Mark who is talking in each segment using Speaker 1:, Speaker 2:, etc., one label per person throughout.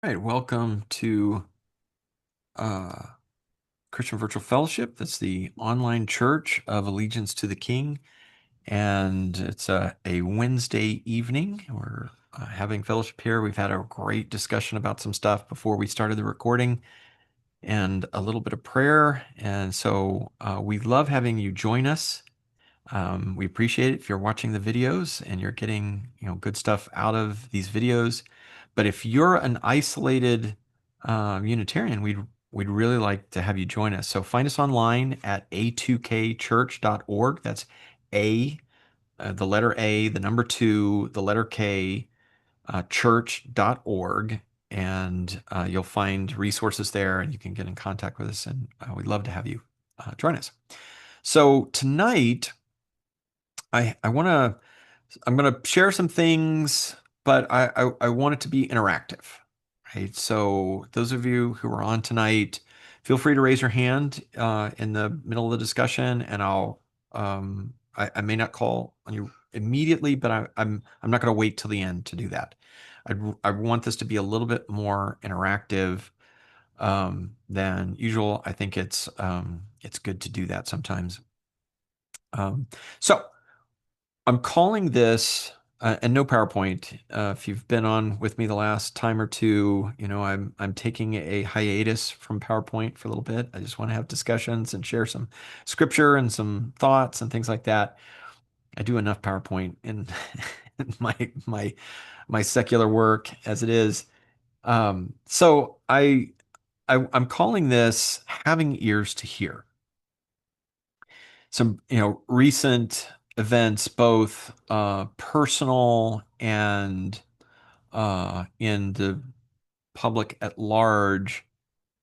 Speaker 1: All right, welcome to uh, Christian Virtual Fellowship. That's the online church of Allegiance to the King. And it's a Wednesday evening. We're having fellowship here. We've had a great discussion about some stuff before we started the recording and a little bit of prayer. And so we love having you join us. We appreciate it if you're watching the videos and you're getting, good stuff out of these videos. But if you're an isolated Unitarian, we'd really like to have you join us. So find us online at a2kchurch.org. That's A, the letter A, the number two, the letter K, church.org. And you'll find resources there and you can get in contact with us. And we'd love to have you join us. So tonight, I want to I'm going to share some things, but I want it to be interactive, right? So those of you who are on tonight, feel free to raise your hand in the middle of the discussion, and I may not call on you immediately, but I'm not going to wait till the end to do that. I want this to be a little bit more interactive than usual. I think it's good to do that sometimes. So. I'm calling this, and no PowerPoint. If you've been on with me the last time or two, I'm taking a hiatus from PowerPoint for a little bit. I just want to have discussions and share some scripture and some thoughts and things like that. I do enough PowerPoint in, in my secular work as it is. So I'm calling this having ears to hear. Some recent events, both personal and in the public at large,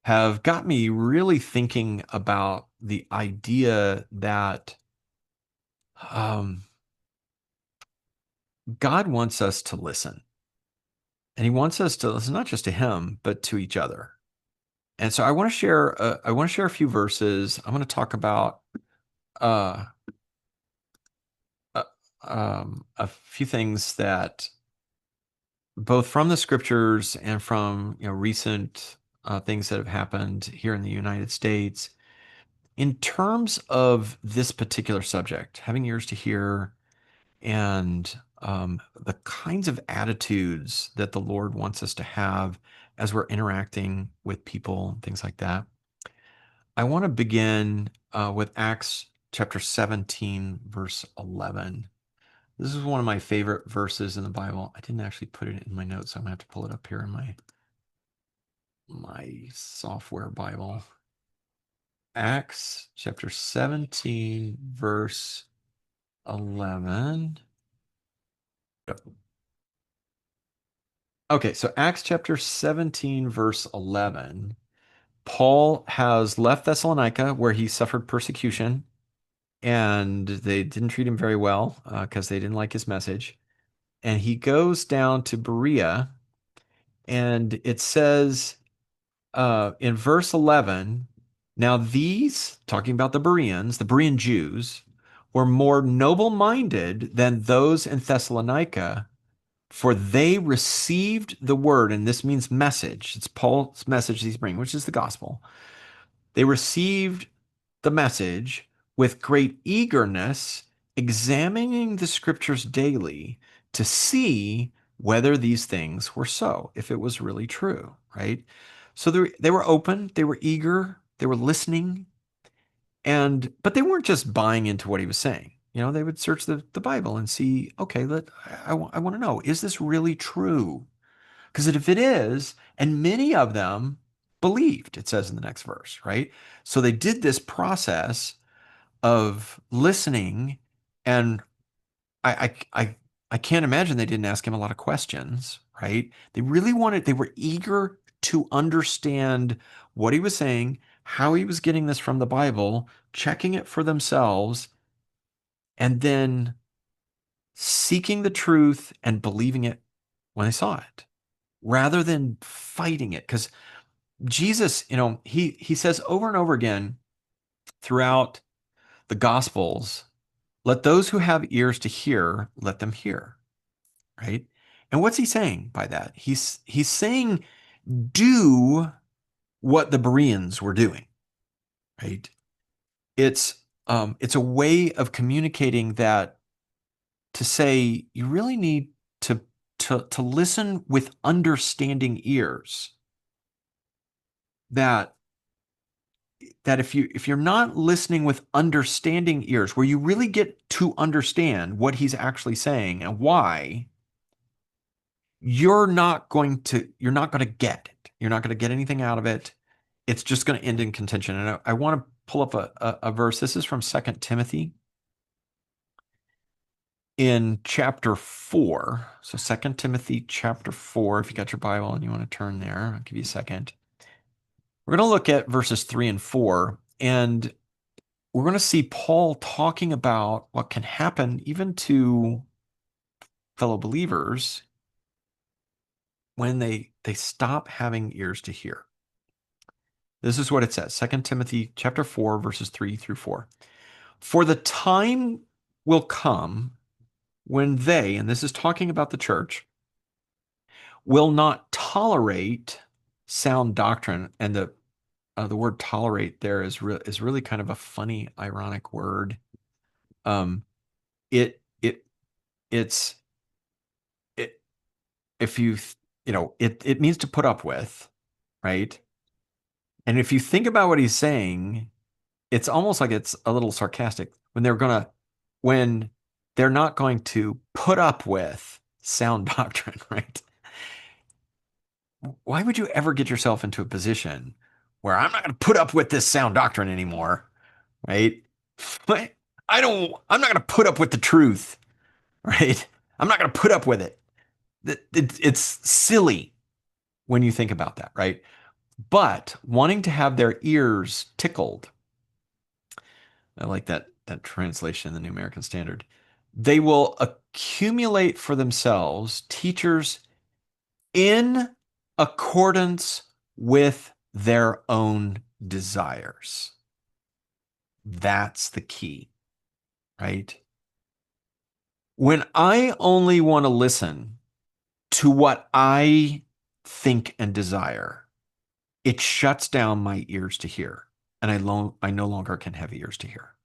Speaker 1: have got me really thinking about the idea that um, God wants us to listen, and He wants us to listen not just to Him but to each other. And so I want to share. I want to share a few verses. I'm going to talk about uh, uh, a few things that both from the scriptures and from recent things that have happened here in the United States in terms of this particular subject, having ears to hear, and the kinds of attitudes that the Lord wants us to have as we're interacting with people, things like that. I want to begin with Acts chapter 17, verse 11. This is one of my favorite verses in the Bible. I didn't actually put it in my notes, so I'm gonna have to pull it up here in my software Bible. Acts chapter 17, verse 11. Okay, so Acts chapter 17, verse 11. Paul has left Thessalonica where he suffered persecution, and they didn't treat him very well because they didn't like his message. And he goes down to Berea, and it says in verse 11, now these, talking about the Berean Jews, were more noble-minded than those in Thessalonica, for they received the word, and this means message. It's Paul's message he's bringing, which is the gospel. They received the message with great eagerness, examining the scriptures daily to see whether these things were so, if it was really true, right? So they were open, they were eager, they were listening, but they weren't just buying into what he was saying. They would search the Bible and see, okay, I want to know, is this really true? Because if it is, and many of them believed, it says in the next verse, right? So they did this process of listening, and I can't imagine they didn't ask him a lot of questions, right? They were eager to understand what he was saying, how he was getting this from the Bible, checking it for themselves, and then seeking the truth and believing it when they saw it, rather than fighting it. Because Jesus, he says over and over again throughout the Gospels, let those who have ears to hear, let them hear, right? And what's he saying by that? He's saying do what the Bereans were doing, right? It's it's a way of communicating that to say you really need to to listen with understanding ears. That if you're not listening with understanding ears, where you really get to understand what he's actually saying and why, you're not going to get it. You're not going to get anything out of it. It's just going to end in contention. And I want to pull up a verse. This is from Second Timothy in chapter 4. So Second Timothy chapter 4, if you got your Bible and you want to turn there, I'll give you a second. We're going to look at verses 3 and 4, and we're going to see Paul talking about what can happen even to fellow believers when they stop having ears to hear. This is what it says, Second Timothy chapter 4, verses 3 through 4. For the time will come when they, and this is talking about the church, will not tolerate sound doctrine. And the word tolerate there is really kind of a funny, ironic word. Um, it it it's it if it means to put up with, right? And if you think about what he's saying, it's almost like it's a little sarcastic when they're not going to put up with sound doctrine, right? Why would you ever get yourself into a position where I'm not going to put up with this sound doctrine anymore, right? I'm not going to put up with the truth, right? I'm not going to put up with it. It's silly when you think about that, right? But wanting to have their ears tickled, I like that translation in the New American Standard. They will accumulate for themselves teachers in accordance with their own desires. That's the key, right? When I only want to listen to what I think and desire, it shuts down my ears to hear. And I no longer can have ears to hear.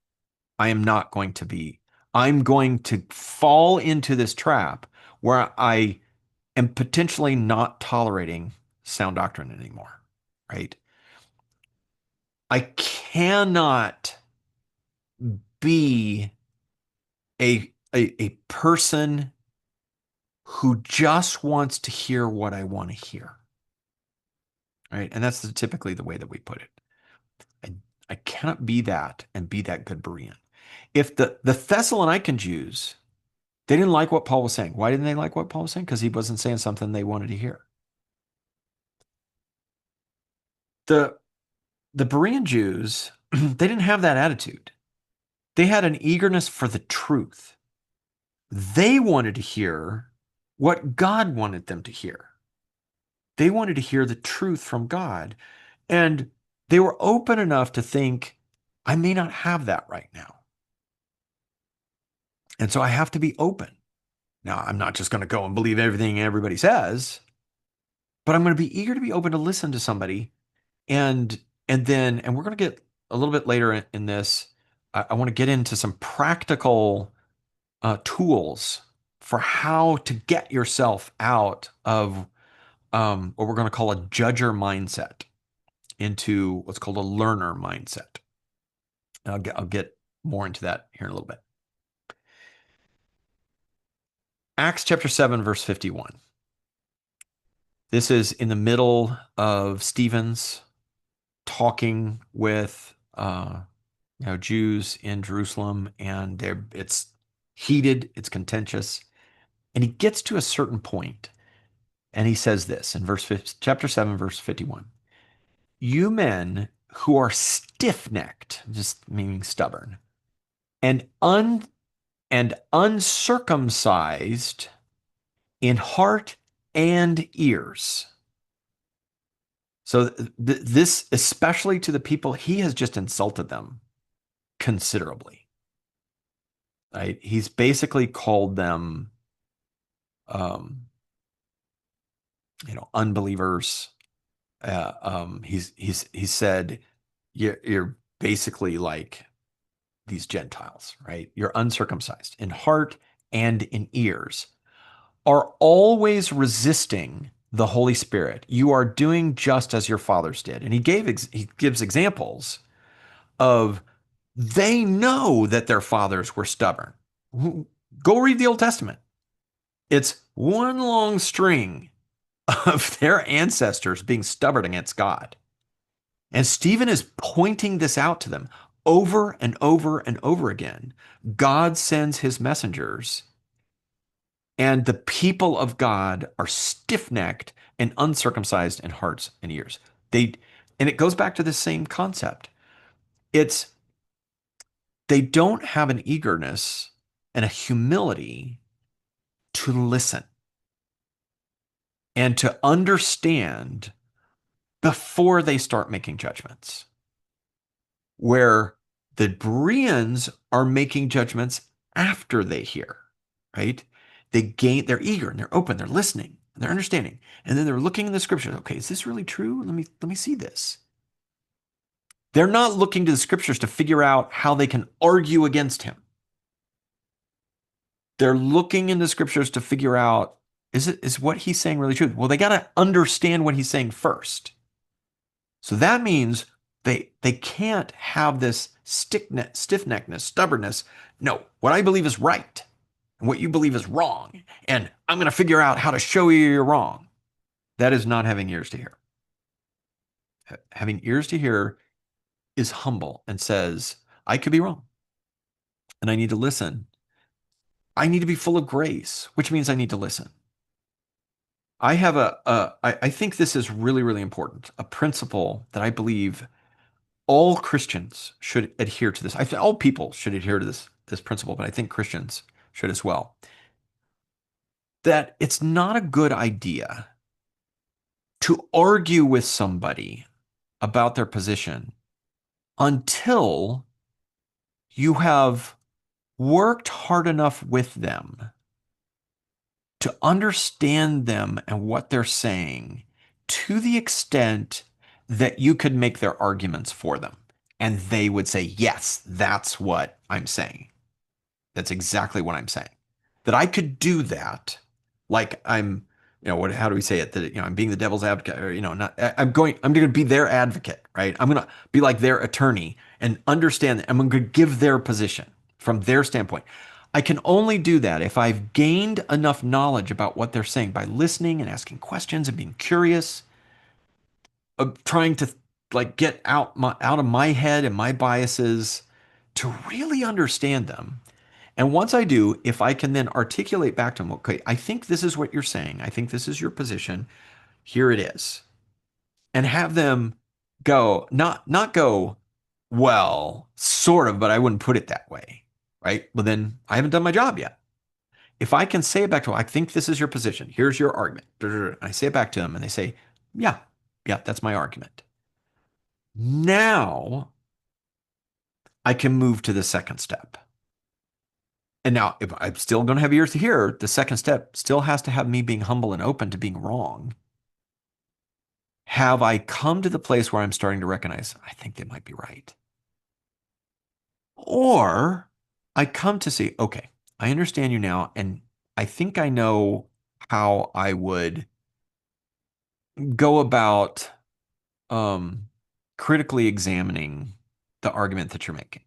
Speaker 1: I am not going to be, I'm going to fall into this trap where I am potentially not tolerating sound doctrine anymore, right? I cannot be a person who just wants to hear what I want to hear, right? And that's typically the way that we put it. I cannot be that and be that good Berean. If the Thessalonican Jews, they didn't like what Paul was saying. Why didn't they like what Paul was saying? Because he wasn't saying something they wanted to hear. The the Berean Jews, they didn't have that attitude. They had an eagerness for the truth. They wanted to hear what God wanted them to hear. They wanted to hear the truth from God. And they were open enough to think, I may not have that right now. And so I have to be open. Now, I'm not just going to go and believe everything everybody says, but I'm going to be eager to be open to listen to somebody. And we're going to get a little bit later in this. I want to get into some practical tools for how to get yourself out of what we're going to call a judger mindset into what's called a learner mindset. I'll get more into that here in a little bit. Acts chapter 7, verse 51. This is in the middle of Stephen's talking with Jews in Jerusalem, and it's heated, it's contentious, and he gets to a certain point, and he says this in chapter 7, verse 51. You men who are stiff-necked, just meaning stubborn, and uncircumcised in heart and ears. So this, especially to the people, he has just insulted them considerably. Right? He's basically called them, unbelievers, he said, you're basically like these Gentiles, right? You're uncircumcised in heart and in ears, are always resisting the Holy Spirit. You are doing just as your fathers did. And he gives examples of they know that their fathers were stubborn. Go read the Old Testament. It's one long string of their ancestors being stubborn against God. And Stephen is pointing this out to them over and over and over again. God sends his messengers, and the people of God are stiff-necked and uncircumcised in hearts and ears. They, and it goes back to the same concept. It's they don't have an eagerness and a humility to listen and to understand before they start making judgments. Where the Bereans are making judgments after they hear, right? They're eager and they're open, they're listening, and they're understanding. And then they're looking in the scriptures. Okay, is this really true? Let me see this. They're not looking to the scriptures to figure out how they can argue against him. They're looking in the scriptures to figure out, is what he's saying really true? Well, they got to understand what he's saying first. So that means they can't have this stiff-neckedness, stubbornness. No, what I believe is right and what you believe is wrong. And I'm going to figure out how to show you you're wrong. That is not having ears to hear. Having ears to hear is humble and says, I could be wrong and I need to listen. I need to be full of grace, which means I need to listen. I think this is really, really important. A principle that I believe all Christians should adhere to this. I think all people should adhere to this principle, but I think Christians should as well. That it's not a good idea to argue with somebody about their position until you have worked hard enough with them to understand them and what they're saying to the extent that you could make their arguments for them. And they would say, yes, that's what I'm saying. That's exactly what I'm saying. That I could do that, like I'm, how do we say it? That, I'm being the devil's advocate, or, not, I'm going to be their advocate, right? I'm going to be like their attorney and understand that I'm going to give their position from their standpoint. I can only do that if I've gained enough knowledge about what they're saying by listening and asking questions and being curious, trying to like get out of my head and my biases to really understand them. And once I do, if I can then articulate back to them, okay, I think this is what you're saying. I think this is your position. Here it is. And have them go, not go, well, sort of, but I wouldn't put it that way. Right. Well, then I haven't done my job yet. If I can say it back to them, I think this is your position. Here's your argument. And I say it back to them and they say, yeah, yeah, that's my argument. Now I can move to the second step. And now, if I'm still going to have ears to hear, the second step still has to have me being humble and open to being wrong. Have I come to the place where I'm starting to recognize, I think they might be right? Or I come to see, okay, I understand you now, and I think I know how I would go about critically examining the argument that you're making.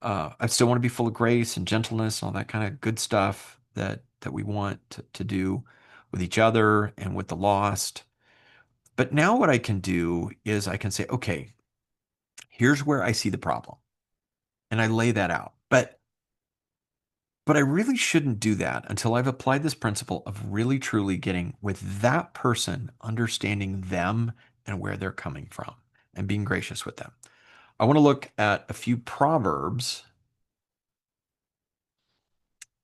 Speaker 1: I still want to be full of grace and gentleness, all that kind of good stuff that we want to do with each other and with the lost. But now what I can do is I can say, okay, here's where I see the problem. And I lay that out. But I really shouldn't do that until I've applied this principle of really truly getting with that person, understanding them and where they're coming from and being gracious with them. I want to look at a few proverbs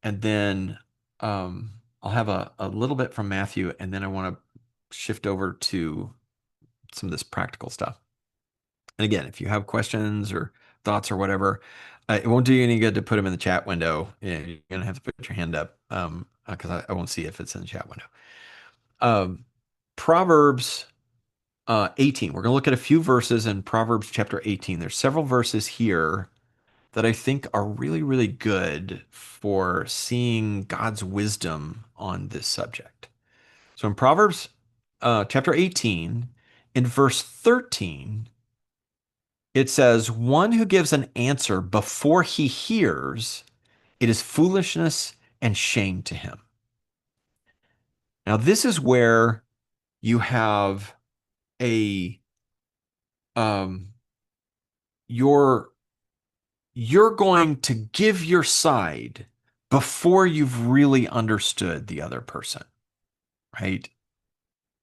Speaker 1: and then I'll have a little bit from Matthew, and then I want to shift over to some of this practical stuff. And again, if you have questions or thoughts or whatever, it won't do you any good to put them in the chat window. You're gonna have to put your hand up because I won't see if it's in the chat window. Proverbs 18. We're going to look at a few verses in Proverbs chapter 18. There's several verses here that I think are really, really good for seeing God's wisdom on this subject. So in Proverbs chapter 18, in verse 13, it says, "One who gives an answer before he hears, it is foolishness and shame to him." Now, this is where you have a um, you're you're going to give your side before you've really understood the other person, right?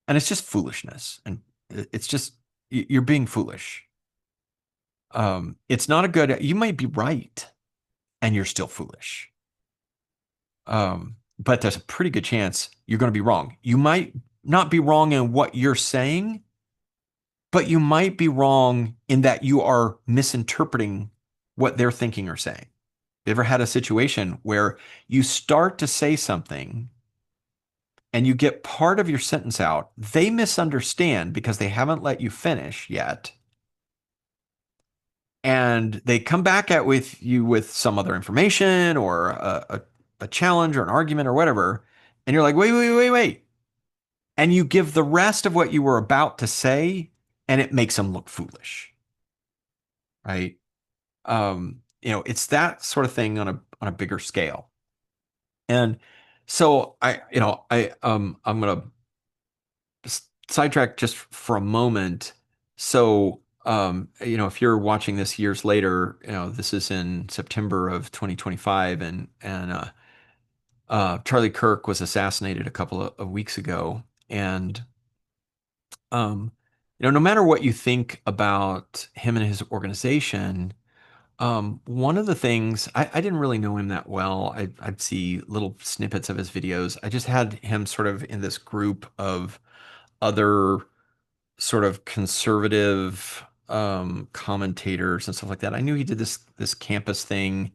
Speaker 1: And it's just foolishness, and it's just you're being foolish. It's not a good. You might be right, and you're still foolish. But there's a pretty good chance you're going to be wrong. You might not be wrong in what you're saying, but you might be wrong in that you are misinterpreting what they're thinking or saying. You ever had a situation where you start to say something and you get part of your sentence out, they misunderstand because they haven't let you finish yet, and they come back at with you with some other information or a challenge or an argument or whatever, and you're like, wait, wait, wait, wait. And you give the rest of what you were about to say, and it makes them look foolish, right? It's that sort of thing on a bigger scale. And so I'm gonna sidetrack just for a moment. So if you're watching this years later, this is in September of 2025, and Charlie Kirk was assassinated a couple of weeks ago, and um, no matter what you think about him and his organization, one of the things I didn't really know him that well. I'd see little snippets of his videos. I just had him sort of in this group of other sort of conservative commentators and stuff like that. I knew he did this campus thing,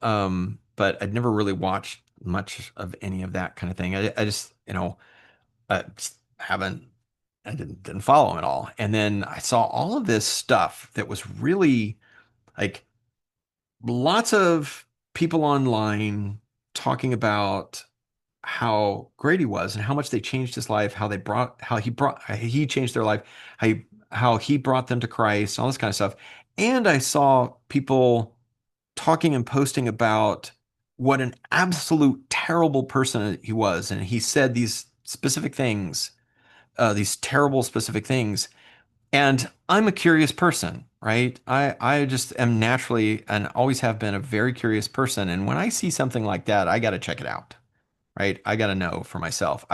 Speaker 1: but I'd never really watched much of any of that kind of thing. I just I just haven't I didn't follow him at all. And then I saw all of this stuff that was really like lots of people online talking about how great he was and how much they changed his life, how he changed their life, how he brought them to Christ, all this kind of stuff. And I saw people talking and posting about what an absolute terrible person he was. And he said these specific things, these terrible specific things. And I'm a curious person, right? I just am naturally and always have been a very curious person. And when I see something like that, I got to check it out, right? I got to know for myself.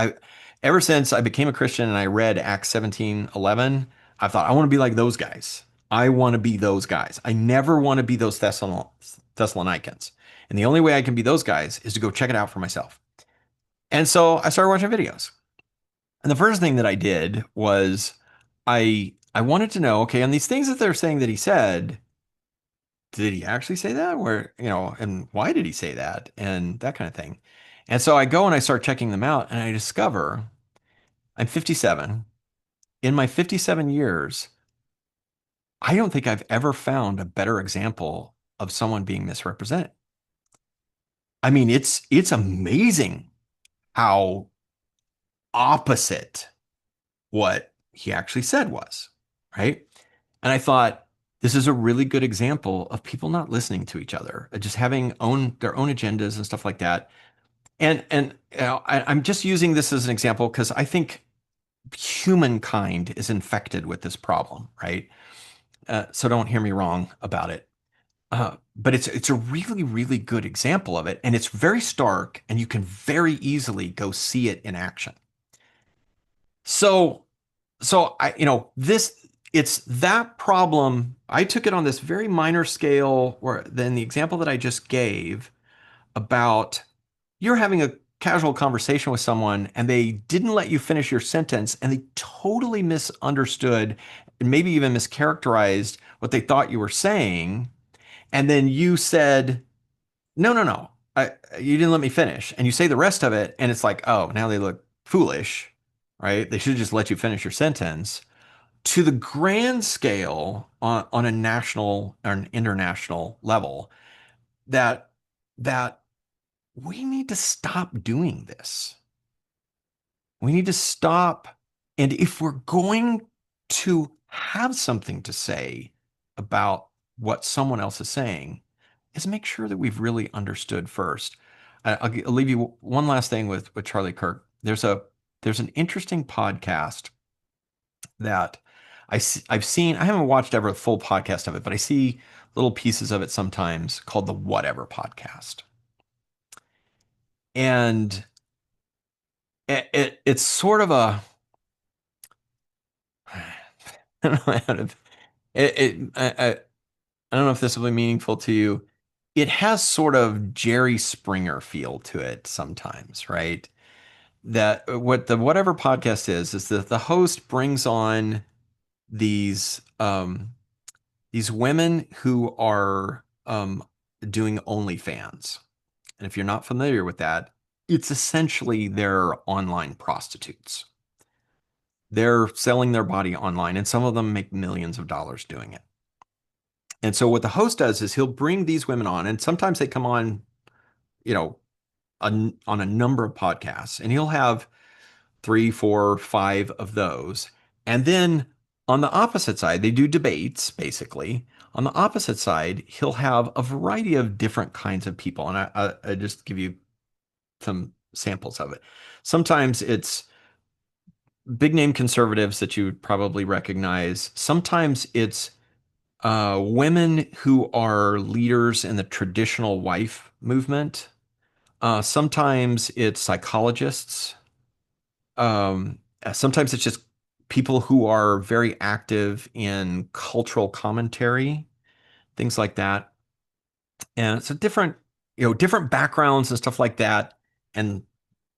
Speaker 1: Ever since I became a Christian and I read Acts 17:11, I thought I want to be like those guys. I want to be those guys. I never want to be those Thessalonians. And the only way I can be those guys is to go check it out for myself. And so I started watching videos. And the first thing that I did was I wanted to know, okay, on these things that they're saying that he said, did he actually say that? And why did he say that? And that kind of thing. And so I go and I start checking them out and I discover I'm 57. In my 57 years, I don't think I've ever found a better example of someone being misrepresented. I mean, it's amazing how opposite what he actually said was, right? And I thought this is a really good example of people not listening to each other, just having their own agendas and stuff like that. And I'm just using this as an example because I think humankind is infected with this problem, right? So don't hear me wrong about it. But it's a really, really good example of it, and it's very stark, and you can very easily go see it in action. So it's that problem. I took it on this very minor scale, where then the example that I just gave about you're having a casual conversation with someone and they didn't let you finish your sentence and they totally misunderstood and maybe even mischaracterized what they thought you were saying. And then you said, no, no, no, you didn't let me finish. And you say the rest of it. And it's like, oh, now they look foolish, right? They should just let you finish your sentence. to the grand scale on a national or an international level that that we need to stop doing this. We need to stop. And if we're going to have something to say about what someone else is saying, is make sure that we've really understood first. I'll leave you one last thing with Charlie Kirk. There's an interesting podcast that I've seen. I haven't watched ever a full podcast of it, but I see little pieces of it sometimes called the Whatever Podcast. And it's sort of a I don't know how to I don't know if this will be meaningful to you. It has sort of Jerry Springer feel to it sometimes, right? That what the Whatever Podcast is that the host brings on these these women who are doing OnlyFans. And if you're not familiar with that, it's essentially their online prostitutes. They're selling their body online, and some of them make millions of dollars doing it. And so what the host does is he'll bring these women on, and sometimes they come on, you know, on a number of podcasts, and he'll have three, four, five of those. And then on the opposite side, they do debates basically. On the opposite side, he'll have a variety of different kinds of people. And I just give you some samples of it. Sometimes it's big name conservatives that you would probably recognize. Sometimes it's women who are leaders in the traditional wife movement. Sometimes it's psychologists. Sometimes it's just people who are very active in cultural commentary, things like that. And it's a different, different backgrounds and stuff like that, and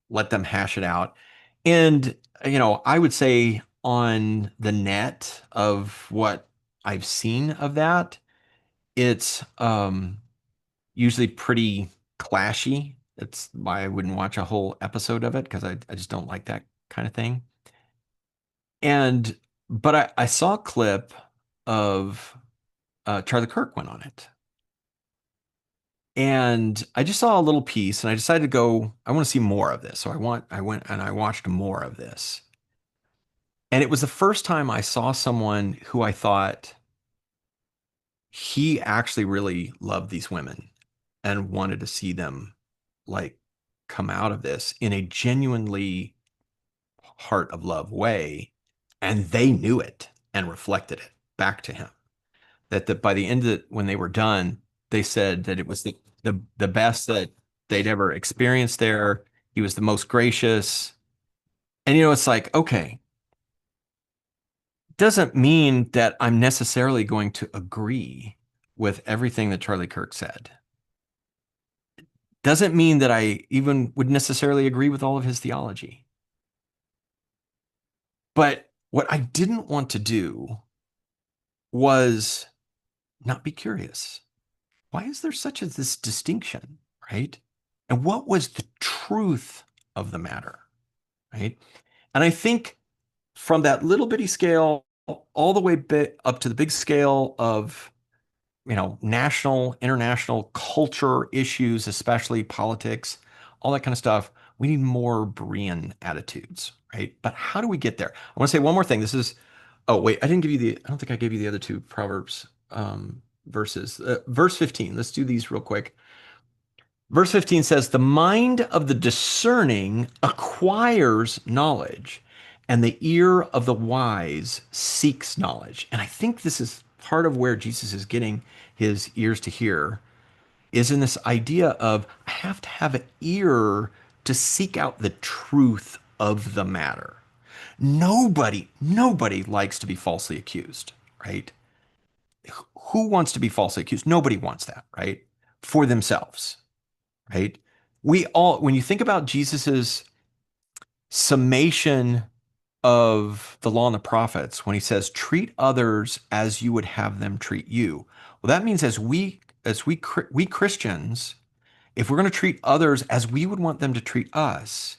Speaker 1: let them hash it out. And, I would say on the net of what I've seen of that, it's usually pretty clashy. That's why I wouldn't watch a whole episode of it because I just don't like that kind of thing. And but I saw a clip of Charlie Kirk went on it. And I just saw a little piece and I decided to go, I want to see more of this. So I went and I watched more of this. And it was the first time I saw someone who I thought he actually really loved these women and wanted to see them like come out of this in a genuinely heart of love way. And they knew it and reflected it back to him. That by the end of it, when they were done, they said that it was the best that they'd ever experienced there. He was the most gracious. And it's like, okay, doesn't mean that I'm necessarily going to agree with everything that Charlie Kirk said. Doesn't mean that I even would necessarily agree with all of his theology. But what I didn't want to do was not be curious. Why is there such this distinction, right? And what was the truth of the matter, right? And I think from that little bitty scale all the way up to the big scale of national, international culture issues, especially politics, all that kind of stuff. We need more Berean attitudes, right? But how do we get there? I want to say one more thing. Oh, wait, I don't think I gave you the other two Proverbs verses. Verse 15, let's do these real quick. Verse 15 says, "The mind of the discerning acquires knowledge, and the ear of the wise seeks knowledge." And I think this is part of where Jesus is getting his ears to hear, is in this idea of I have to have an ear to seek out the truth of the matter. Nobody likes to be falsely accused, right? Who wants to be falsely accused? Nobody wants that, right? For themselves, right? We all, when you think about Jesus's summation of the law and the prophets, when he says, treat others as you would have them treat you. Well, that means we Christians, if we're going to treat others as we would want them to treat us,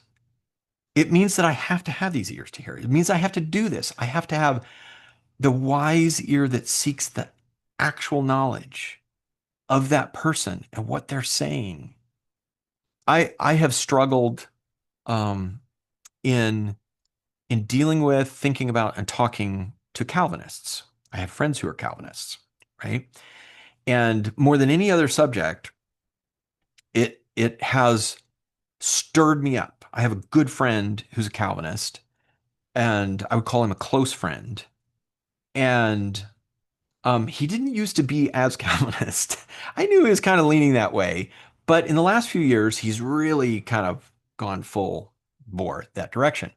Speaker 1: it means that I have to have these ears to hear. It means I have to do this. I have to have the wise ear that seeks the actual knowledge of that person and what they're saying. I have struggled um, in dealing with, thinking about, and talking to Calvinists. I have friends who are Calvinists, right? And more than any other subject, it has stirred me up. I have a good friend who's a Calvinist, and I would call him a close friend. And he didn't used to be as Calvinist. I knew he was kind of leaning that way, but in the last few years, he's really kind of gone full bore that direction.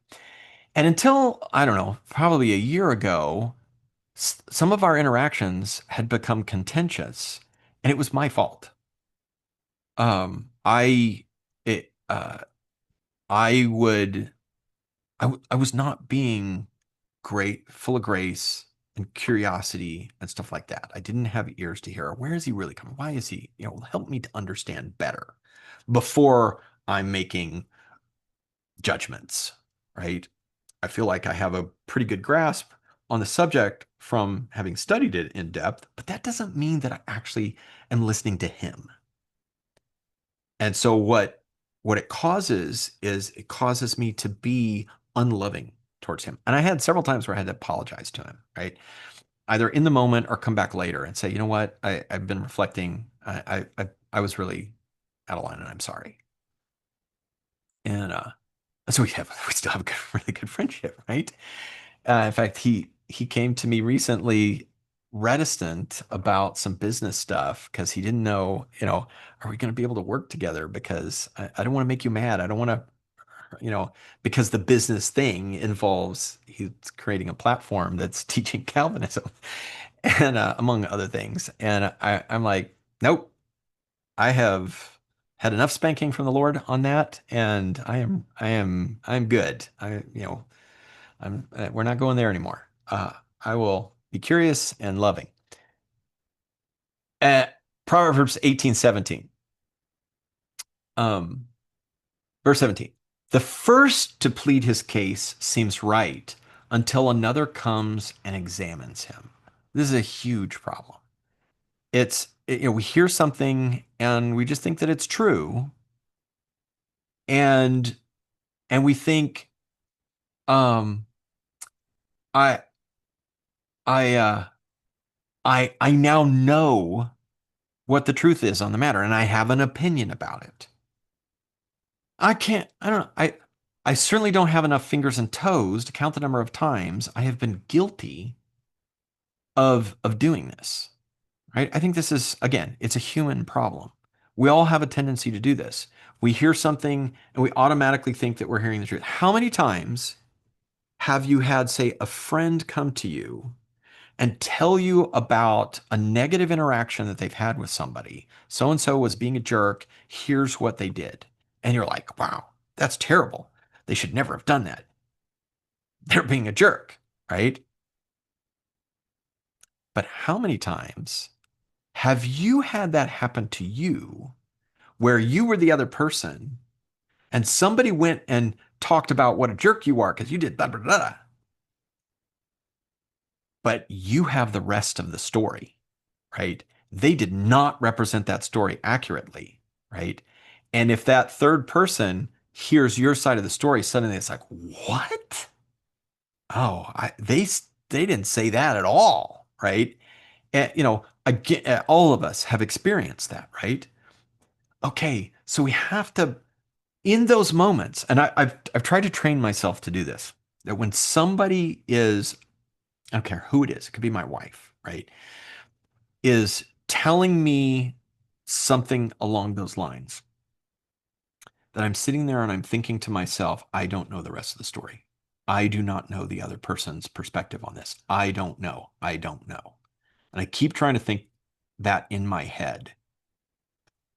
Speaker 1: And until, I don't know, probably a year ago, some of our interactions had become contentious, and it was my fault. I it I would I was not being great, full of grace and curiosity and stuff like that. I didn't have ears to hear. Where is he really coming? Why is he? Help me to understand better before I'm making judgments, right? I feel like I have a pretty good grasp on the subject from having studied it in depth, but that doesn't mean that I actually am listening to him. And so what it causes is it causes me to be unloving towards him. And I had several times where I had to apologize to him, right? Either in the moment or come back later and say, you know what, I've been reflecting. I was really out of line and I'm sorry. And so we still have a good, really good friendship, right? In fact, he came to me recently reticent about some business stuff because he didn't know, are we going to be able to work together? Because I don't want to make you mad. I don't want to, because the business thing involves he's creating a platform that's teaching Calvinism and among other things. And I'm like, nope, I have had enough spanking from the Lord on that, and I'm good. We're not going there anymore. I will be curious and loving. Proverbs 18:17. Um, verse 17. The first to plead his case seems right until another comes and examines him. This is a huge problem. We hear something and we just think that it's true, and we think, um, I I I now know what the truth is on the matter, and I have an opinion about it. I don't know. I certainly don't have enough fingers and toes to count the number of times I have been guilty of doing this. Right? I think this is, again, it's a human problem. We all have a tendency to do this. We hear something and we automatically think that we're hearing the truth. How many times have you had, say, a friend come to you and tell you about a negative interaction that they've had with somebody? So and so was being a jerk. Here's what they did. And you're like, wow, that's terrible. They should never have done that. They're being a jerk, right? But how many times have you had that happen to you where you were the other person and somebody went and talked about what a jerk you are because you did blah, blah, blah, but you have the rest of the story, right? They did not represent that story accurately, right? And if that third person hears your side of the story, suddenly it's like, what? Oh, they didn't say that at all, right? And, again, all of us have experienced that, right? Okay, so we have to, in those moments, and I've tried to train myself to do this, that when somebody is, I don't care who it could be my wife, right, is telling me something along those lines, that I'm sitting there and I'm thinking to myself, I don't know the rest of the story. I do not know the other person's perspective on this. I don't know. I don't know. And I keep trying to think that in my head.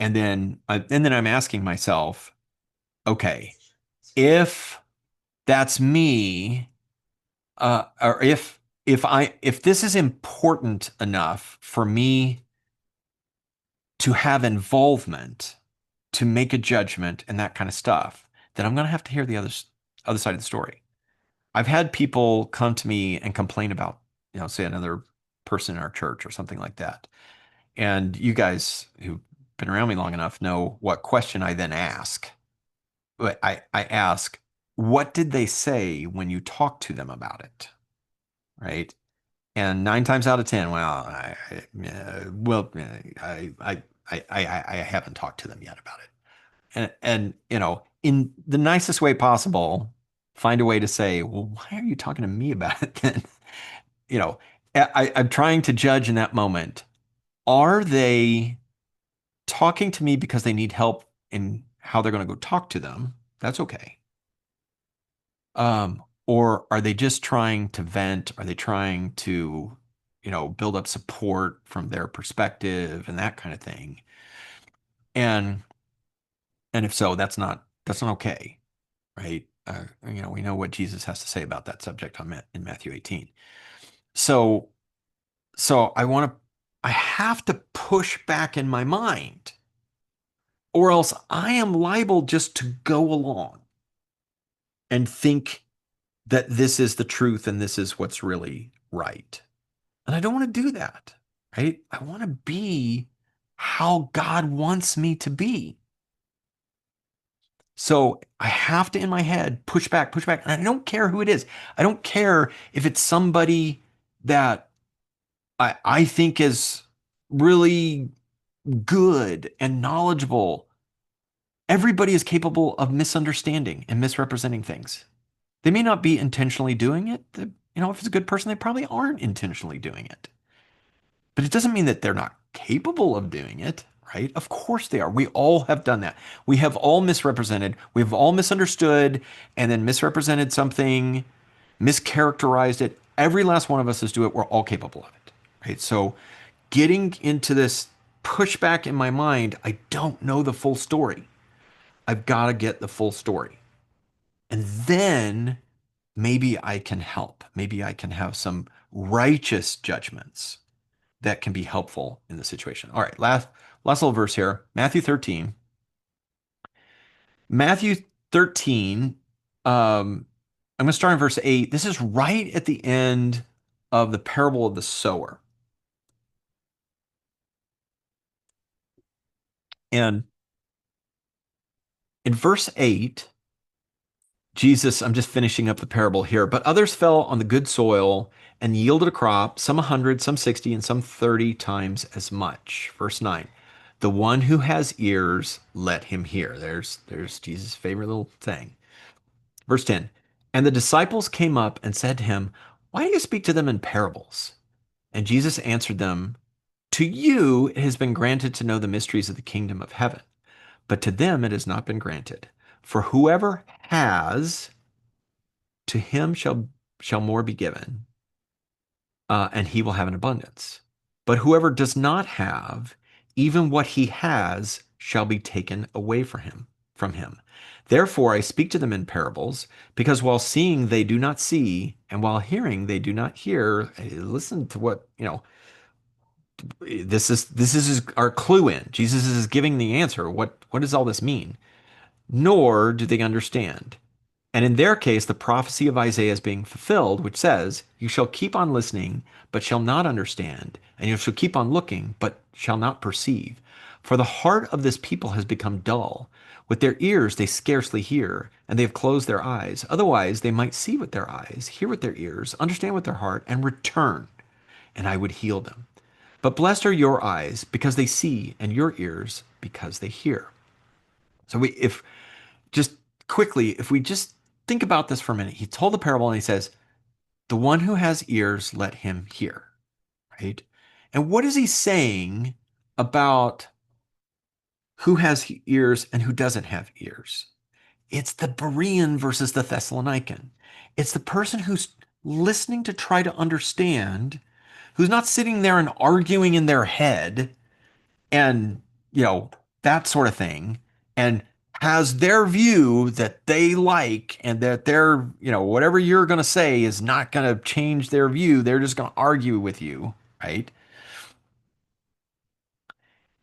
Speaker 1: And then I'm asking myself, okay, if that's me, or if this is important enough for me to have involvement, to make a judgment and that kind of stuff, then I'm going to have to hear the other side of the story. I've had people come to me and complain about say another person in our church or something like that. And you guys who've been around me long enough know what question I then ask. But I ask, what did they say when you talked to them about it? Right? And nine times out of ten, well, I haven't talked to them yet about it. And in the nicest way possible, find a way to say, well, why are you talking to me about it then? You know, I'm trying to judge in that moment. Are they talking to me because they need help in how they're going to go talk to them? That's okay. Or are they just trying to vent? Are they trying to, build up support from their perspective and that kind of thing? And and if so, that's not okay, right? We know what Jesus has to say about that subject in Matthew 18. So so I have to push back in my mind, or else I am liable just to go along and think that this is the truth and this is what's really right. And I don't want to do that, right? I want to be how God wants me to be. So I have to, in my head, push back, push back. And I don't care who it is. I don't care if it's somebody that I think is really good and knowledgeable. Everybody is capable of misunderstanding and misrepresenting things. They may not be intentionally doing it. If it's a good person, they probably aren't intentionally doing it. But it doesn't mean that they're not capable of doing it, right? Of course they are. We all have done that. We have all misrepresented, we've all misunderstood and then misrepresented something, mischaracterized it. Every last one of us is doing it. We're all capable of it, right? So getting into this pushback in my mind, I don't know the full story. I've got to get the full story. And then maybe I can help. Maybe I can have some righteous judgments that can be helpful in the situation. All right, last little verse here, Matthew 13. Matthew 13, I'm going to start in verse 8. This is right at the end of the parable of the sower. And in verse 8, Jesus, I'm just finishing up the parable here, but others fell on the good soil and yielded a crop, some 100, some 60, and some 30 times as much. Verse 9, the one who has ears, let him hear. There's Jesus' favorite little thing. Verse 10, and the disciples came up and said to him, why do you speak to them in parables? And Jesus answered them, to you it has been granted to know the mysteries of the kingdom of heaven, but to them it has not been granted. For whoever has, to him shall more be given, and he will have an abundance. But whoever does not have, even what he has shall be taken away from him. Therefore I speak to them in parables, because while seeing they do not see, and while hearing they do not hear. Listen to what, this is our clue in. Jesus is giving the answer. What does all this mean? Nor do they understand. And in their case, the prophecy of Isaiah is being fulfilled, which says, you shall keep on listening, but shall not understand, and you shall keep on looking, but shall not perceive. For the heart of this people has become dull. With their ears they scarcely hear, and they have closed their eyes. Otherwise they might see with their eyes, hear with their ears, understand with their heart, and return, and I would heal them. But blessed are your eyes, because they see, and your ears, because they hear. So if just quickly, if we just think about this for a minute, he told the parable and he says, the one who has ears, let him hear, right? And what is he saying about who has ears and who doesn't have ears? It's the Berean versus the Thessalonican. It's the person who's listening to try to understand, who's not sitting there and arguing in their head and, you know, that sort of thing, and has their view that they like, and that their, whatever you're going to say is not going to change their view. They're just going to argue with you, right?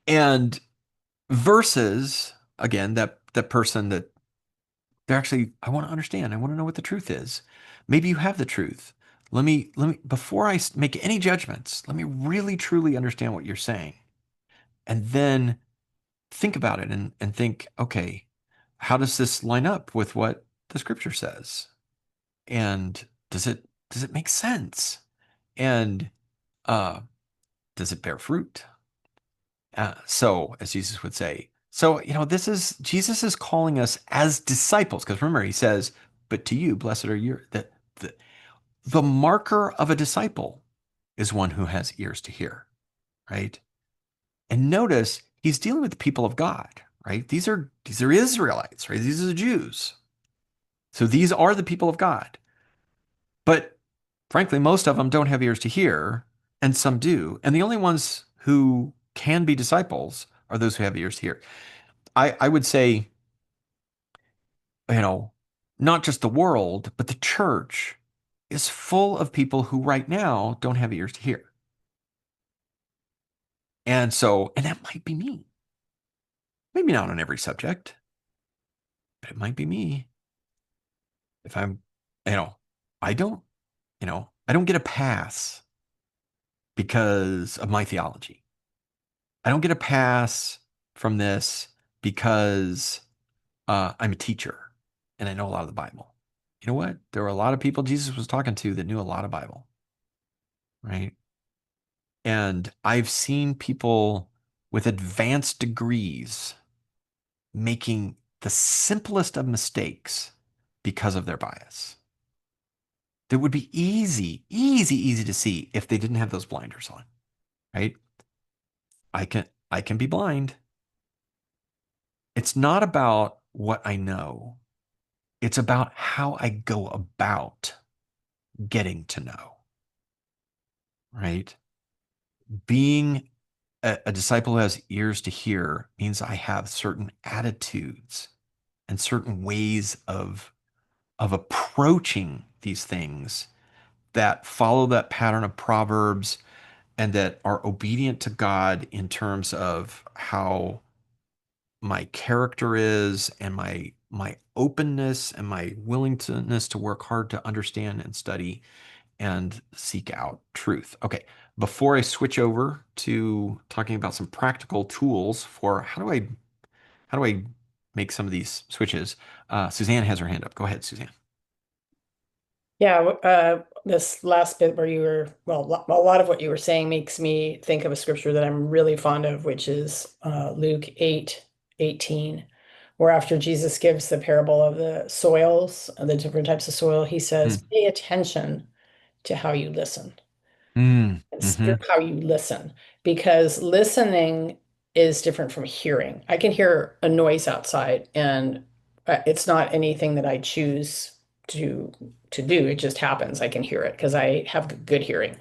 Speaker 1: And versus, again, that person that they're actually, I want to understand. I want to know what the truth is. Maybe you have the truth. before make any judgments, let me really truly understand what you're saying. And then think about it and think, okay, how does this line up with what the scripture says? And does it make sense? And uh, does it bear fruit? So, as Jesus would say, this is Jesus is calling us as disciples, because remember, he says, but to you, blessed are you. The marker of a disciple is one who has ears to hear, right? And notice he's dealing with the people of God, right? These are Israelites, right? These are the Jews. So these are the people of God. But frankly, most of them don't have ears to hear, and some do. And the only ones who can be disciples are those who have ears to hear. I would say, you know, not just the world, but the church is full of people who right now don't have ears to hear. And that might be me. Maybe not on every subject, but it might be me. If I'm, you know, I don't, I don't get a pass because of my theology. I don't get a pass from this because I'm a teacher and I know a lot of the Bible. You know what? There were a lot of people Jesus was talking to that knew a lot of Bible, right? And I've seen people with advanced degrees making the simplest of mistakes because of their bias. That would be easy to see if they didn't have those blinders on, right? I can be blind. It's not about what I know. It's about how I go about getting to know, right? Being a disciple who has ears to hear means I have certain attitudes and certain ways of approaching these things that follow that pattern of Proverbs and that are obedient to God in terms of how my character is and my openness and my willingness to work hard to understand and study and seek out truth. Okay, before I switch over to talking about some practical tools for how do I make some of these switches, Suzanne has her hand up. Go ahead, Suzanne.
Speaker 2: Yeah, this last bit where you were, well, a lot of what you were saying makes me think of a scripture that I'm really fond of, which is Luke 8:18, where after Jesus gives the parable of the soils, the different types of soil, he says,
Speaker 1: Mm,
Speaker 2: pay attention to how you listen. Consider
Speaker 1: hmm
Speaker 2: how you listen, because listening is different from hearing. I can hear a noise outside, and it's not anything that I choose to to do. It just happens. I can hear it because I have good hearing.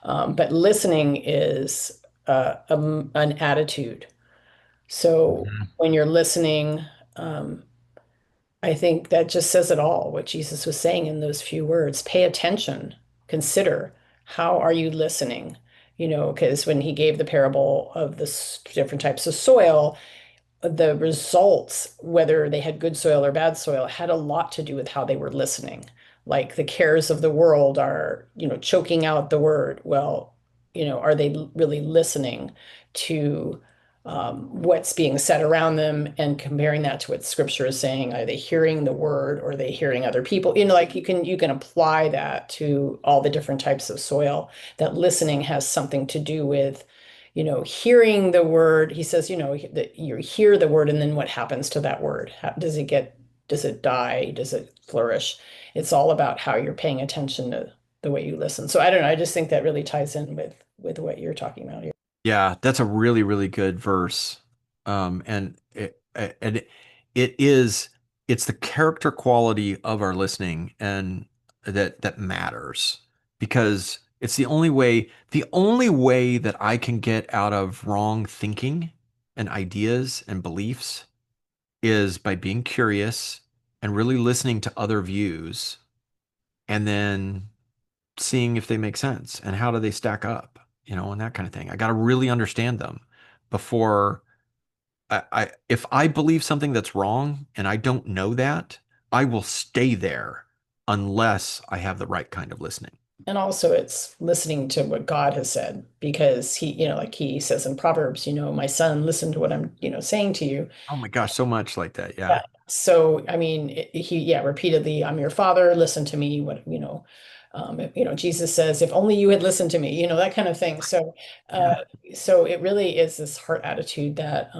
Speaker 2: But listening is an attitude. So when you're listening, um, I think that just says it all, what Jesus was saying in those few words. Pay attention, consider how are you listening? Because when he gave the parable of the different types of soil, the results, whether they had good soil or bad soil, had a lot to do with how they were listening. Like the cares of the world are, choking out the word. Well, are they really listening to what's being said around them and comparing that to what scripture is saying? Are they hearing the word or are they hearing other people? Like you can apply that to all the different types of soil. That listening has something to do with hearing the word. He says, that you hear the word, and then what happens to that word? Does it die? Does it flourish? It's all about how you're paying attention to the way you listen. So I don't know. I just think that really ties in with what you're talking about here.
Speaker 1: Yeah, that's a really, really good verse. And it's the character quality of our listening and that matters because it's the only way that I can get out of wrong thinking and ideas and beliefs is by being curious and really listening to other views and then seeing if they make sense and how do they stack up, and that kind of thing. I got to really understand them before if I believe something that's wrong and I don't know that, I will stay there unless I have the right kind of listening.
Speaker 2: And also it's listening to what God has said because like he says in Proverbs, my son, listen to what I'm, saying to you.
Speaker 1: Oh my gosh, so much like that.
Speaker 2: Yeah.
Speaker 1: Yeah.
Speaker 2: So, I mean, repeatedly, I'm your father, listen to me. Jesus says, if only you had listened to me, that kind of thing. So, uh,
Speaker 1: Yeah.
Speaker 2: so it really is this heart attitude that,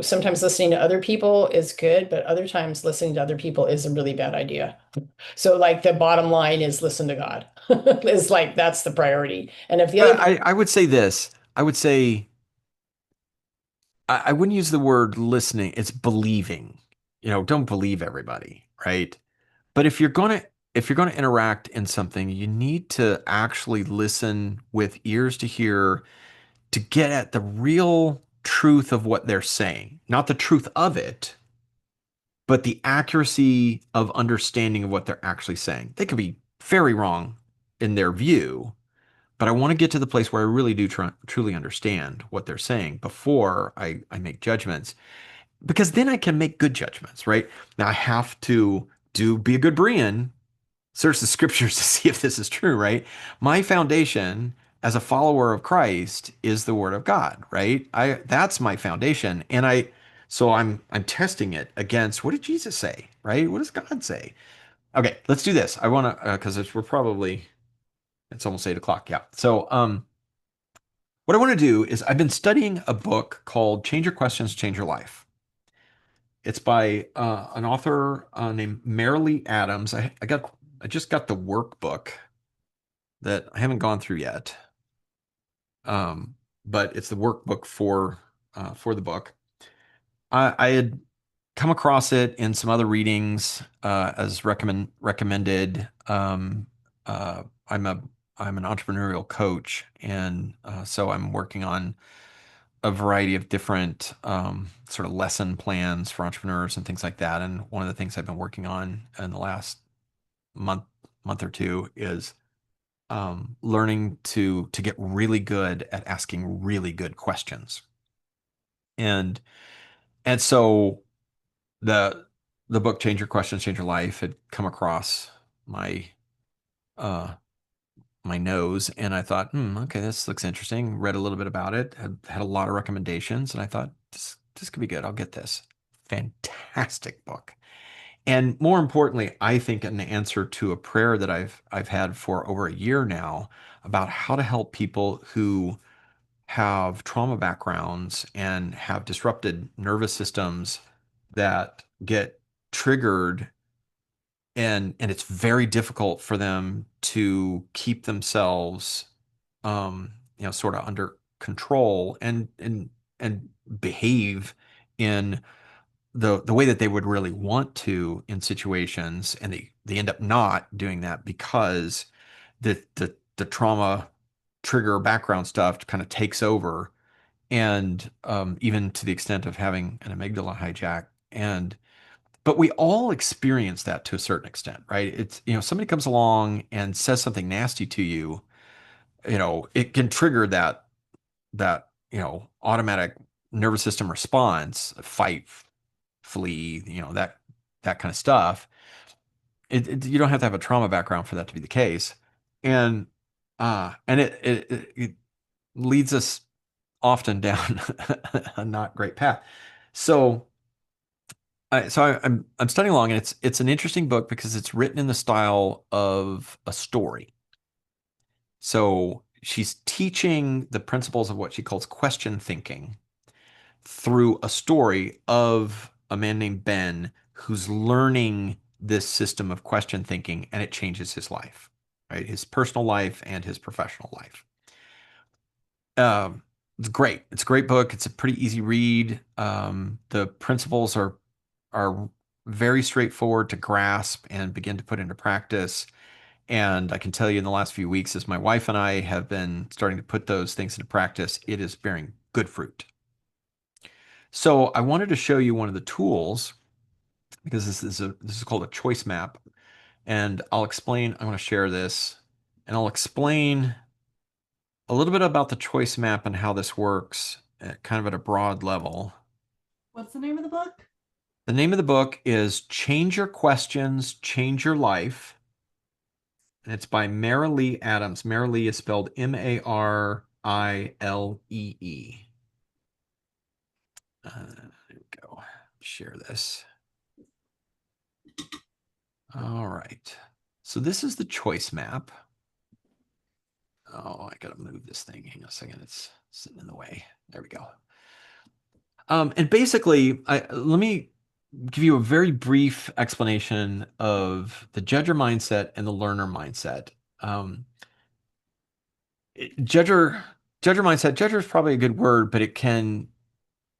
Speaker 2: sometimes listening to other people is good, but other times listening to other people is a really bad idea. So, like, the bottom line is listen to God. It's like that's the priority. And if the other,
Speaker 1: I would say this. I would say I wouldn't use the word listening. It's believing. Don't believe everybody, right? But if you're gonna interact in something, you need to actually listen with ears to hear to get at the real truth of what they're saying. Not the truth of it, but the accuracy of understanding of what they're actually saying. They could be very wrong in their view, but I want to get to the place where I really do truly understand what they're saying before I make judgments, because then I can make good judgments, right? Now I have to be a good Berean, search the scriptures to see if this is true, right? My foundation as a follower of Christ is the word of God, right? I That's my foundation. And I'm testing it against, what did Jesus say, right? What does God say? Okay, let's do this. I want to because it's almost 8 o'clock. Yeah. So what I want to do is I've been studying a book called Change Your Questions, Change Your Life. It's by an author named Marilee Adams. I just got the workbook that I haven't gone through yet, um, but it's the workbook for the book. I had come across it in some other readings as recommended. Uh, I'm a I'm an entrepreneurial coach, and so I'm working on a variety of different sort of lesson plans for entrepreneurs and things like that. And one of the things I've been working on in the last month month or two is learning to get really good at asking really good questions. And so the the book Change Your Questions, Change Your Life had come across my uh my nose, and I thought, okay, this looks interesting. Read a little bit about it, had a lot of recommendations, and I thought this could be good. I'll get this. Fantastic book. And more importantly, I think an answer to a prayer that I've had for over a year now about how to help people who have trauma backgrounds and have disrupted nervous systems that get triggered, and it's very difficult for them to keep themselves sort of under control and behave in the way that they would really want to in situations, and they end up not doing that because the trauma trigger background stuff kind of takes over, and even to the extent of having an amygdala hijack. And but we all experience that to a certain extent, right? It's, somebody comes along and says something nasty to you, it can trigger that automatic nervous system response, fight, flee, that kind of stuff. You don't have to have a trauma background for that to be the case. And it leads us often down a not great path. So I'm studying along, and it's an interesting book because it's written in the style of a story. So she's teaching the principles of what she calls question thinking through a story of a man named Ben who's learning this system of question thinking, and it changes his life, right? His personal life and his professional life. It's great. It's a great book. It's a pretty easy read. The principles are very straightforward to grasp and begin to put into practice. And I can tell you, in the last few weeks, as my wife and I have been starting to put those things into practice, it is bearing good fruit. So I wanted to show you one of the tools, because this is called a choice map, and I'll explain. I'm going to share this, and I'll explain a little bit about the choice map and how this works, kind of at a broad level.
Speaker 3: What's the name of the book?
Speaker 1: The name of the book is Change Your Questions, Change Your Life. And it's by Marilee Adams. Marilee is spelled Marilee. There we go. Share this. All right. So this is the choice map. Oh, I gotta move this thing. Hang on a second. It's sitting in the way. There we go. And basically, let me give you a very brief explanation of the judger mindset and the learner mindset. Um, judger mindset. Judger is probably a good word, but it can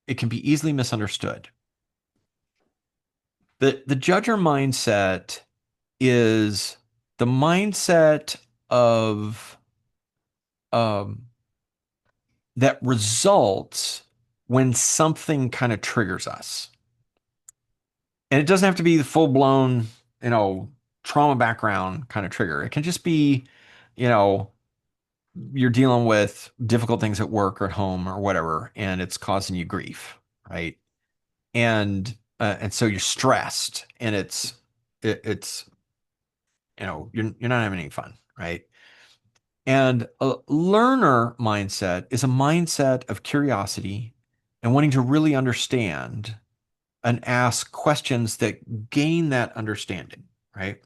Speaker 1: be easily misunderstood. The judger mindset is the mindset of um, that results when something kind of triggers us. And it doesn't have to be the full blown, trauma background kind of trigger. It can just be, you know, you're dealing with difficult things at work or at home or whatever, and it's causing you grief, right? And so you're stressed, and it's you're not having any fun, right? And a learner mindset is a mindset of curiosity and wanting to really understand and ask questions that gain that understanding, right?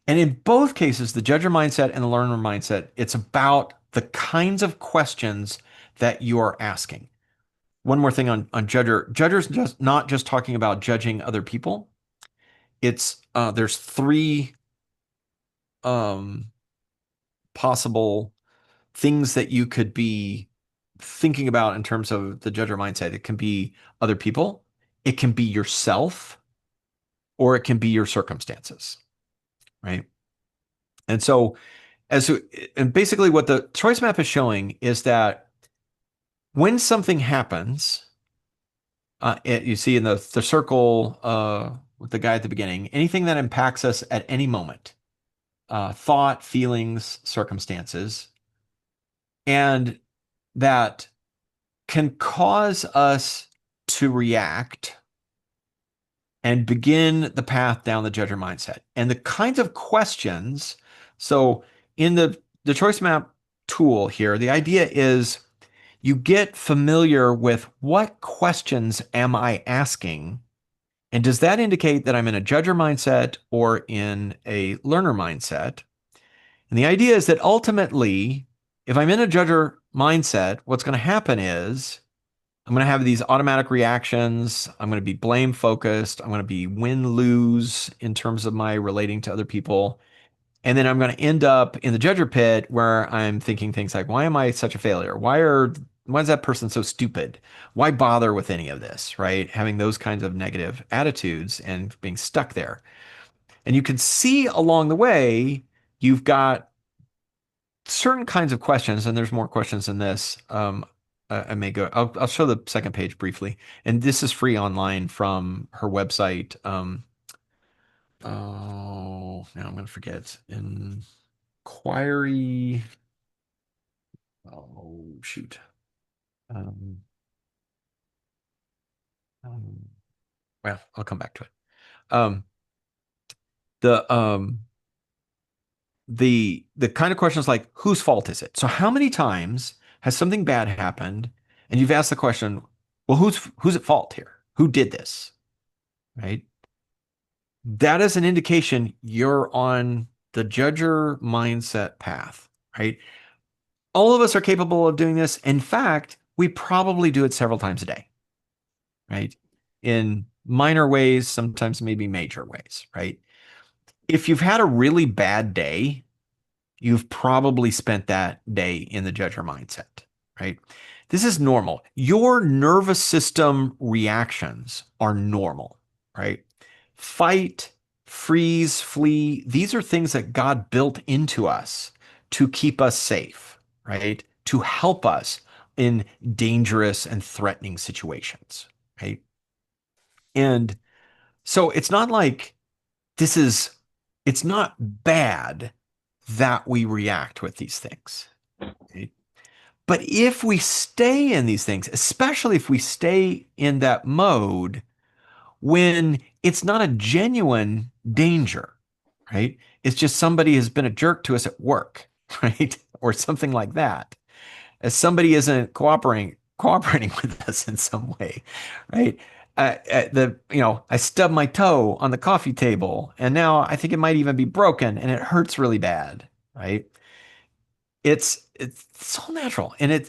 Speaker 1: And in both cases, the judger mindset and the learner mindset, it's about the kinds of questions that you are asking. One more thing on judger. Judger's just not just talking about judging other people. It's there's three um, possible things that you could be thinking about in terms of the judger mindset. It can be other people, it can be yourself, or it can be your circumstances, right? And so, and basically, what the choice map is showing is that when something happens, you see in the circle with the guy at the beginning, anything that impacts us at any moment, thought, feelings, circumstances, and that can cause us to react and begin the path down the judger mindset. And the kinds of questions, so in the choice map tool here, the idea is you get familiar with what questions am I asking? And does that indicate that I'm in a judger mindset or in a learner mindset? And the idea is that ultimately, if I'm in a judger mindset, what's going to happen is I'm going to have these automatic reactions. I'm going to be blame focused. I'm going to be win lose in terms of my relating to other people. And then I'm going to end up in the judger pit where I'm thinking things like, why am I such a failure? Why is that person so stupid? Why bother with any of this, right? Having those kinds of negative attitudes and being stuck there. And you can see along the way, you've got certain kinds of questions, and there's more questions than this. I may go. I'll show the second page briefly, and this is free online from her website. Oh, now I'm going to forget. Inquiry. Oh shoot. Um, um, well, I'll come back to it. Um, the the kind of questions like whose fault is it? So how many times has something bad happened and you've asked the question, well, who's at fault here? Who did this? Right? That is an indication you're on the judger mindset path, right? All of us are capable of doing this. In fact, we probably do it several times a day, right? In minor ways, sometimes maybe major ways, right? If you've had a really bad day, you've probably spent that day in the judger mindset, right? This is normal. Your nervous system reactions are normal, right? Fight, freeze, flee. These are things that God built into us to keep us safe, right? To help us in dangerous and threatening situations, right? And so it's not like this is, it's not bad that we react with these things. Right? But if we stay in these things, especially if we stay in that mode when it's not a genuine danger, right? It's just somebody has been a jerk to us at work, right? Or something like that. As somebody isn't cooperating with us in some way, right? I stubbed my toe on the coffee table, and now I think it might even be broken, and it hurts really bad, right? It's all natural, and I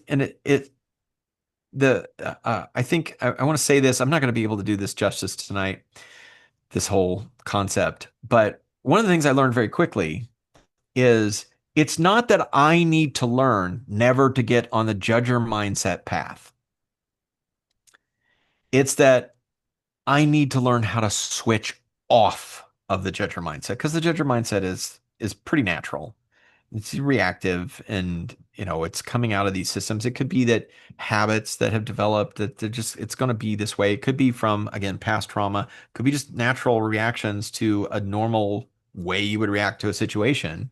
Speaker 1: think I want to say this. I'm not going to be able to do this justice tonight, this whole concept, but one of the things I learned very quickly is it's not that I need to learn never to get on the judger mindset path. It's that I need to learn how to switch off of the judger mindset, because the judger mindset is pretty natural. It's reactive, and it's coming out of these systems. It could be that habits that have developed, that it's going to be this way. It could be from, again, past trauma. It could be just natural reactions to a normal way you would react to a situation.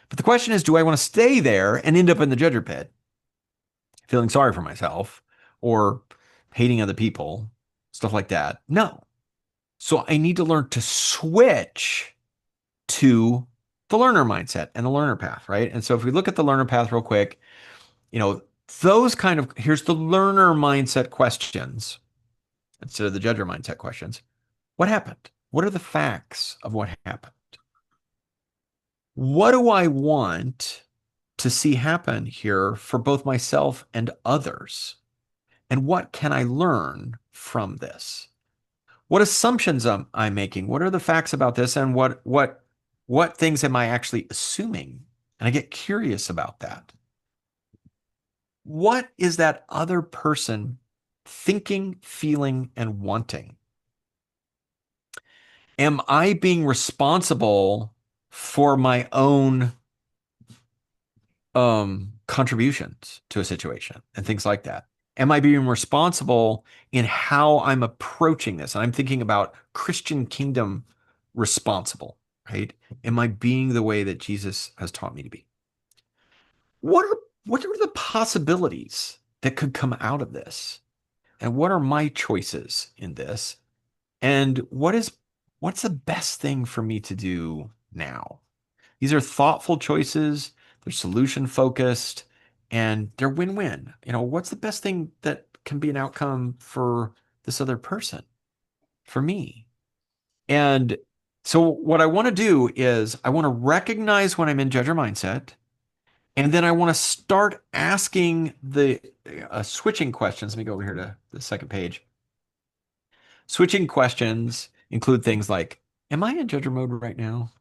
Speaker 1: But the question is, do I want to stay there and end up in the judger pit, feeling sorry for myself or hating other people, stuff like that? No. So I need to learn to switch to the learner mindset and the learner path, right? And so if we look at the learner path real quick, those here's the learner mindset questions instead of the judger mindset questions. What happened? What are the facts of what happened? What do I want to see happen here for both myself and others? And what can I learn from this? What assumptions am I making? What are the facts about this? And what things am I actually assuming? And I get curious about that. What is that other person thinking, feeling, and wanting? Am I being responsible for my own contributions to a situation and things like that? Am I being responsible in how I'm approaching this? And I'm thinking about Christian kingdom responsible, right? Am I being the way that Jesus has taught me to be? What are what are the possibilities that could come out of this? And what are my choices in this? And what's the best thing for me to do now? These are thoughtful choices, they're solution focused, and they're win-win. What's the best thing that can be an outcome for this other person, for me? And so what I want to do is I want to recognize when I'm in judger mindset, and then I want to start asking the switching questions. Let me go over here to the second page. Switching questions include things like, am I in judger mode right now?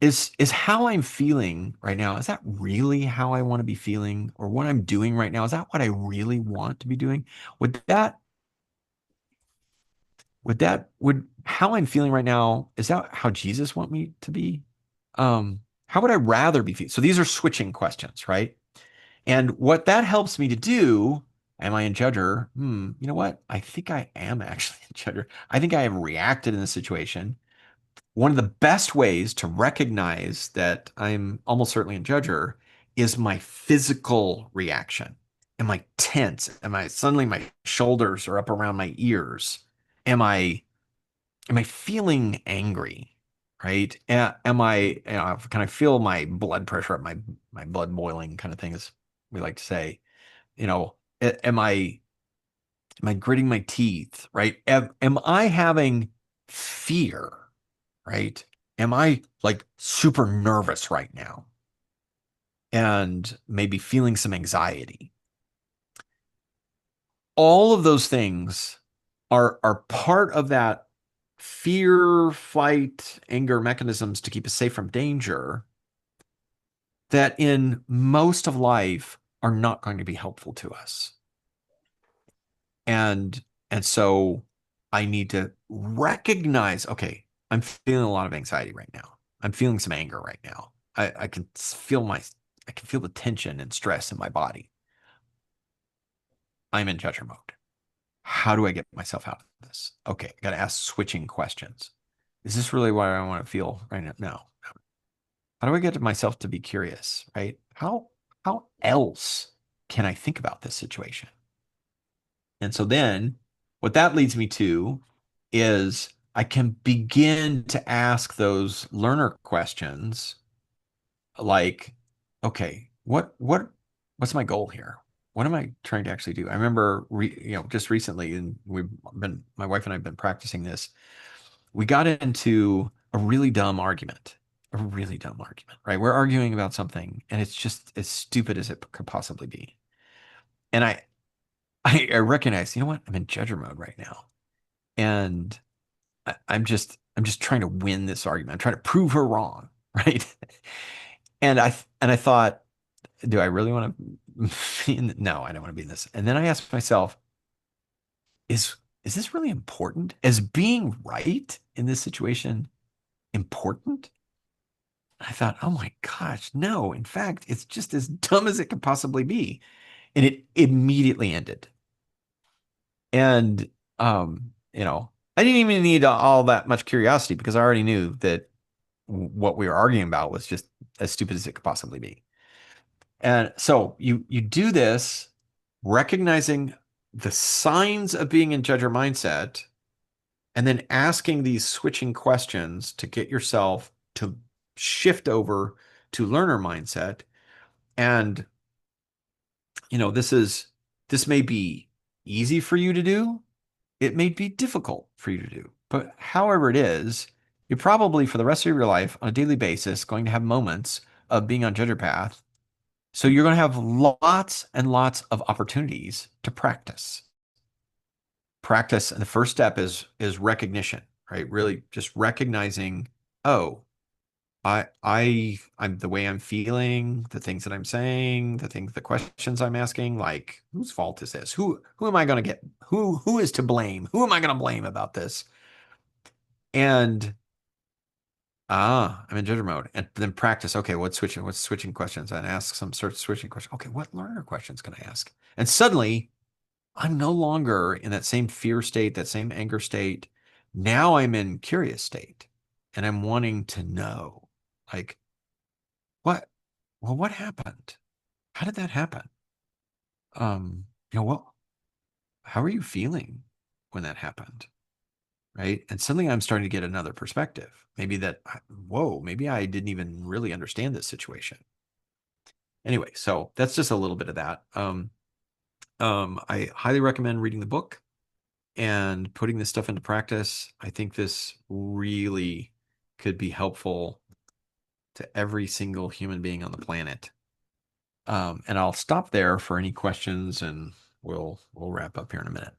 Speaker 1: Is how I'm feeling right now, is that really how I want to be feeling? Or what I'm doing right now, is that what I really want to be doing? Would how I'm feeling right now, is that how Jesus want me to be? How would I rather be feeling? So these are switching questions, right? And what that helps me to do, am I in judger? You know what? I think I am actually in judger. I think I have reacted in the situation. One of the best ways to recognize that I'm almost certainly in judger is my physical reaction. Am I tense? Am I suddenly my shoulders are up around my ears? Am I feeling angry? Right? Am I, can I feel my blood pressure up, my blood boiling kind of thing, as we like to say? Am I gritting my teeth? Right? Am I having fear? Right? Am I like super nervous right now and maybe feeling some anxiety? All of those things are part of that fear, fight, anger mechanisms to keep us safe from danger that in most of life are not going to be helpful to us. And so I need to recognize, okay, I'm feeling a lot of anxiety right now. I'm feeling some anger right now. I can feel the tension and stress in my body. I'm in judger mode. How do I get myself out of this? Okay, I got to ask switching questions. Is this really what I want to feel right now? No. How do I get myself to be curious, right? How else can I think about this situation? And so then what that leads me to is I can begin to ask those learner questions like, okay, what's my goal here? What am I trying to actually do? I remember, just recently, and my wife and I have been practicing this. We got into a really dumb argument, right? We're arguing about something, and it's just as stupid as it could possibly be. And I recognize, you know what? I'm in judger mode right now, and I'm just trying to win this argument. I'm trying to prove her wrong, right? And I thought, do I really want to be in no, I don't want to be in this. And then I asked myself, is is this really important? Is being right in this situation important? I thought, oh my gosh, no. In fact, it's just as dumb as it could possibly be. And it immediately ended. And I didn't even need all that much curiosity because I already knew that what we were arguing about was just as stupid as it could possibly be. And so you do this recognizing the signs of being in judger mindset and then asking these switching questions to get yourself to shift over to learner mindset. And this may be easy for you to do. It may be difficult for you to do. But however it is, you're probably for the rest of your life on a daily basis going to have moments of being on judger path. So you're going to have lots and lots of opportunities to practice. Practice, and the first step is recognition, right? Really just recognizing, oh, I'm the way I'm feeling, the things that I'm saying, the questions I'm asking, like whose fault is this? Who am I going to get? Who is to blame? Who am I going to blame about this? And I'm in judger mode. And then practice, okay, what's switching questions? And ask some sort of switching question. Okay, what learner questions can I ask? And suddenly I'm no longer in that same fear state, that same anger state. Now I'm in curious state and I'm wanting to know, like, what, well, what happened? How did that happen? Well, how are you feeling when that happened? Right. And suddenly I'm starting to get another perspective. Maybe whoa, maybe I didn't even really understand this situation. Anyway, so that's just a little bit of that. I highly recommend reading the book and putting this stuff into practice. I think this really could be helpful to every single human being on the planet. And I'll stop there for any questions and we'll wrap up here in a minute.